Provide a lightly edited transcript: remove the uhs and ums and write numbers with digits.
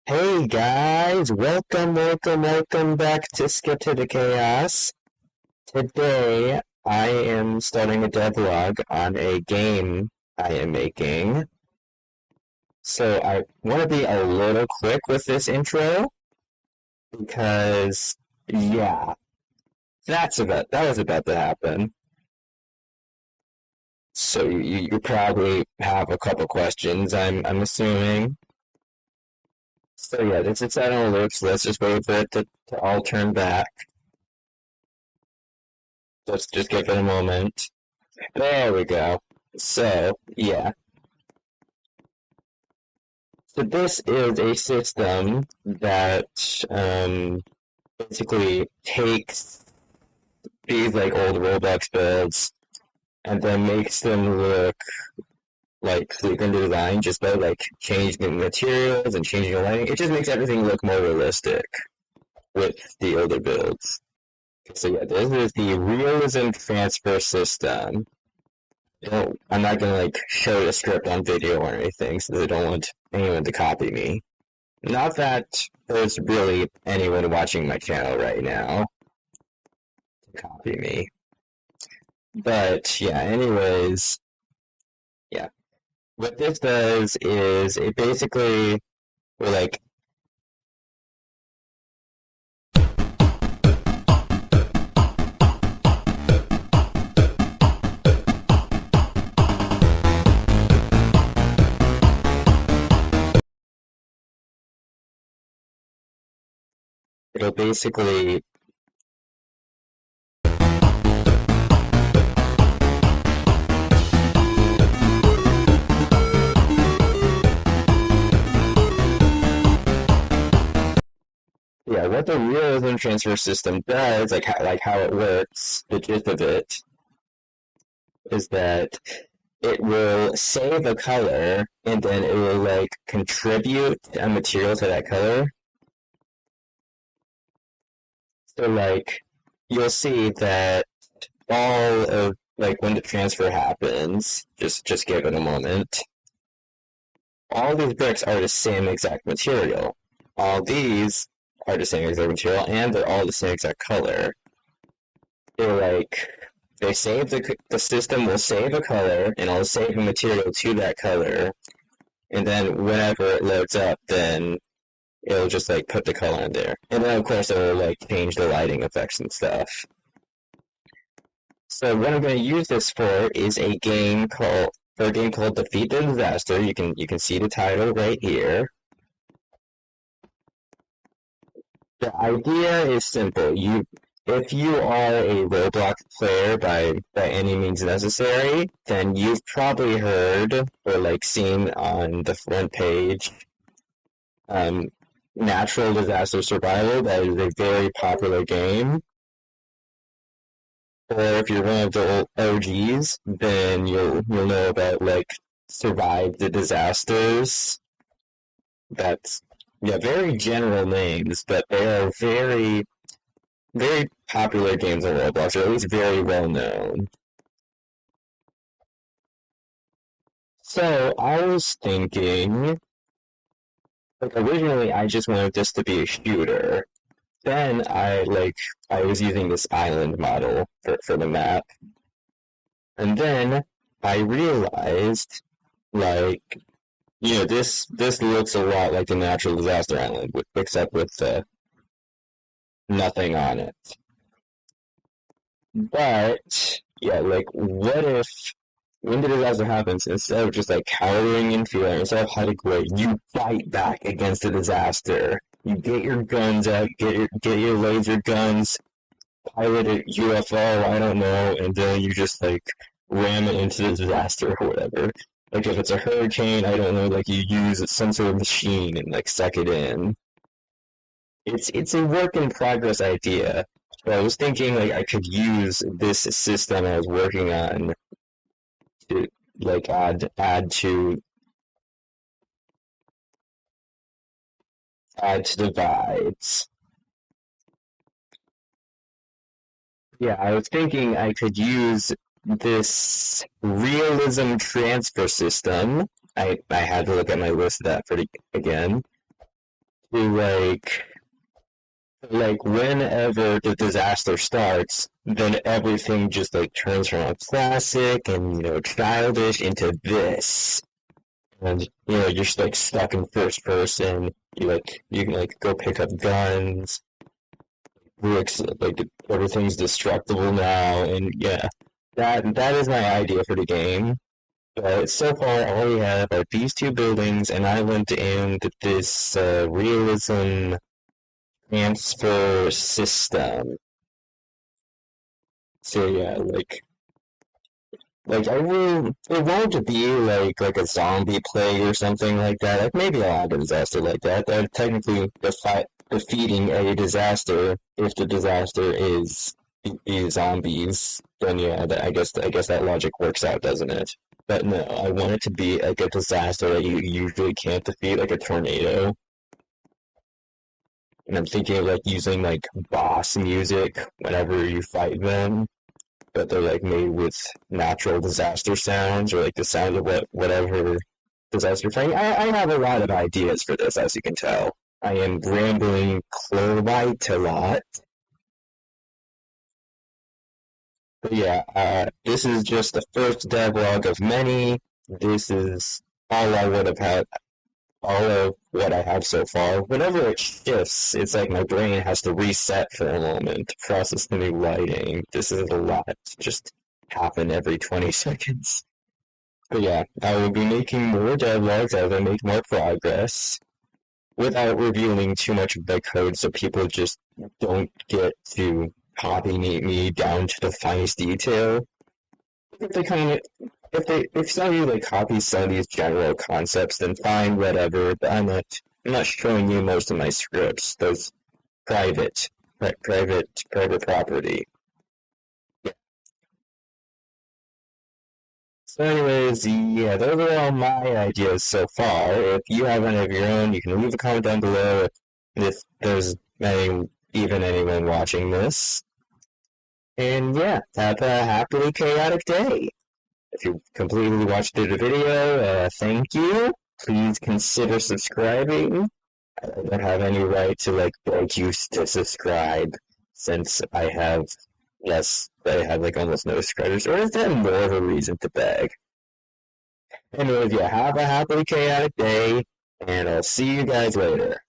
Hey guys, welcome back to Skip to the Chaos. Today I am starting a devlog on a game I am making. So I want to be a little quick with this intro because yeah, that was about to happen. So you probably have a couple questions, I'm assuming. So yeah, this is set on loops. Let's just wait for it to all turn back. Let's just give it a moment. There we go. So, yeah. So this is a system that basically takes these like old Roblox builds and then makes them look like sleek and design just by like changing the materials and changing the lighting. It just makes everything look more realistic with the older builds. So yeah, this is the realism transfer system. I'm not gonna like show the script on video or anything, so I don't want anyone to copy me. Not that there's really anyone watching my channel right now to copy me. But yeah, anyways, yeah. What this does is it basically we're like it'll basically yeah, what the realism transfer system does, like how it works, the gist of it is that it will save a color and then it will like contribute a material to that color. So like you'll see that all of like when the transfer happens, just give it a moment. All these bricks are the same exact material. All these are the same exact material and they're all the same exact color. They're like they save the system will save a color and it'll save a material to that color, and then whenever it loads up, then it'll just like put the color in there, and then of course it'll like change the lighting effects and stuff. So what I'm going to use this for is a game called Defeat the Disaster. You can see the title right here. The idea is simple. If you are a Roblox player by any means necessary, then you've probably heard or like seen on the front page Natural Disaster Survival. That is a very popular game. Or if you're one of the OGs, then you'll know about like Survive the Disasters. That's yeah, very general names, but they are very popular games on Roblox, or at least very well known. So I was thinking, like originally I just wanted this to be a shooter. Then I was using this island model for the map. And then I realized like this looks a lot like the natural disaster island, except with nothing on it. But yeah, like what if when the disaster happens, instead of just like cowering in fear, instead of hiding away, you fight back against the disaster. You get your guns out, get your laser guns, pilot a UFO, I don't know, and then you just like ram it into the disaster or whatever. Like if it's a hurricane, I don't know, like you use some sort of machine and like suck it in. It's a work in progress idea. But I was thinking like I could use this system I was working on to like add to divides. Yeah, I was thinking I could use this realism transfer system. I had to look at my list of that again. like whenever the disaster starts, then everything just like turns from a classic and childish into this. And you're just like stuck in first person. You can like go pick up guns. Like everything's destructible now, and yeah, that is my idea for the game. But so far, all we have are these two buildings, an island, and this realism transfer system. So yeah, like I will. It won't be like a zombie plague or something like that. Like maybe I'll have a disaster like that. That technically defeating a disaster if the disaster is the zombies. Then yeah, I guess that logic works out, doesn't it? But no, I want it to be like a disaster that you usually can't defeat, like a tornado. And I'm thinking of like using like boss music whenever you fight them, but they're like made with natural disaster sounds or like the sound of whatever disaster thing. I have a lot of ideas for this, as you can tell. I am rambling quite a lot. But yeah, this is just the first devlog of many. This is all I would have had, all of what I have so far. Whenever it shifts, it's like my brain has to reset for a moment to process the new lighting. This is a lot to just happen every 20 seconds. But yeah, I will be making more devlogs as I make more progress, without revealing too much of the code so people just don't get to copy me down to the finest detail. If they kind of if some of you like copy some of these general concepts, then fine, whatever. But I'm not showing you most of my scripts. Those private property. So anyways, yeah, those are all my ideas so far. If you have any of your own, you can leave a comment down below if there's even anyone watching this. And yeah, have a happily chaotic day. If you completely watched through the video, thank you. Please consider subscribing. I don't have any right to like beg you to subscribe since I have like almost no subscribers. Or is that more of a reason to beg? Anyways, yeah, have a happily chaotic day, and I'll see you guys later.